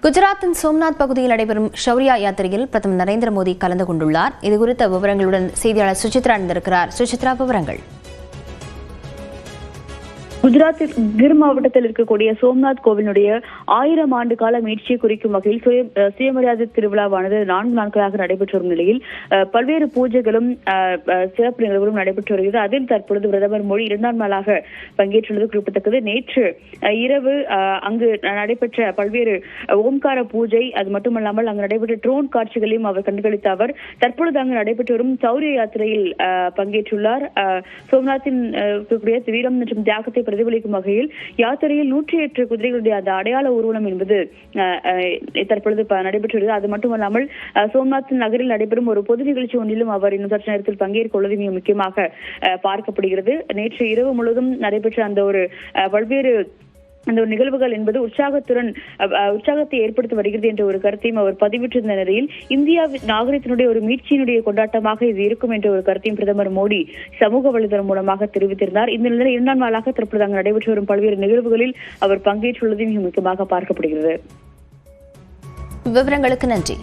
குஜராத்தின் சோம்நாத் பகுதியில் நடைபெறும் ஷௌரியா யாத்திரையில் பிரதமர் நரேந்திர மோடி கலந்து கொண்டுள்ளார். இதுகுறித்த விவரங்களுடன் செய்தியாளர் சுசித்ரா இணைந்திருக்கிறார். சுசித்ரா, விவரங்கள். குஜராத்தில் கிர் மாவட்டத்தில் இருக்கக்கூடிய சோம்நாத் கோவிலுடைய 1000 ஆண்டு கால மீட்சியை குறிக்கும் வகையில் சுயமரியாதை திருவிழாவானது 4 நாட்களாக நடைபெற்று வரும் நிலையில் பல்வேறு பூஜைகளும் சிறப்பு நிகழ்வுகளும் நடைபெற்று வருகிறது. அதில் தற்பொழுது பிரதமர் மோடி 2ஆம் நாளாக பங்கேற்றுள்ளது குறிப்பிடத்தக்கது. நேற்று இரவு அங்கு நடைபெற்ற பல்வேறு ஓம்கார பூஜை, அது மட்டுமல்லாமல் அங்கு நடைபெற்ற ட்ரோன் காட்சிகளையும் அவர் கண்டுகளித்த அவர் தற்பொழுது அங்கு நடைபெற்று வரும் சௌரிய யாத்திரையில் பங்கேற்றுள்ளார். சோம்நாத்தின் வீரம் மற்றும் தியாகத்தை பிரதிபலிக்கும் வகையில் யாத்திரையில் 108 குதிரைகளுடைய அந்த அடையாள ஊர்வலம் என்பது தற்பொழுது நடைபெற்று வருகிறது. அது மட்டுமல்லாமல் சோம்நாத் நகரில் நடைபெறும் ஒரு பொது நிகழ்ச்சி ஒன்றிலும் அவர் இன்னும் சற்று நேரத்தில் பங்கேற்க உள்ளது மிக முக்கியமாக பார்க்கப்படுகிறது. நேற்று இரவு முழுவதும் நடைபெற்ற அந்த ஒரு பல்வேறு அந்த ஒரு நிகழ்வுகள் என்பது உற்சாகத்தை ஏற்படுத்தி வருகிறது என்ற ஒரு கருத்தையும் அவர் பதிவிட்டிருந்த நிலையில் இந்தியா நாகரிகத்தினுடைய ஒரு மீட்சியினுடைய கொண்டாட்டமாக இது இருக்கும் என்ற ஒரு கருத்தையும் பிரதமர் மோடி சமூக வலைதளம் மூலமாக தெரிவித்திருந்தார். இந்த நிலையில் 2ஆம் நாளாக தற்போது அங்கு நடைபெற்று வரும் பல்வேறு நிகழ்வுகளில் அவர் பங்கேற்றுள்ளது மிக முக்கியமாக பார்க்கப்படுகிறது. விவரங்களுக்கு நன்றி.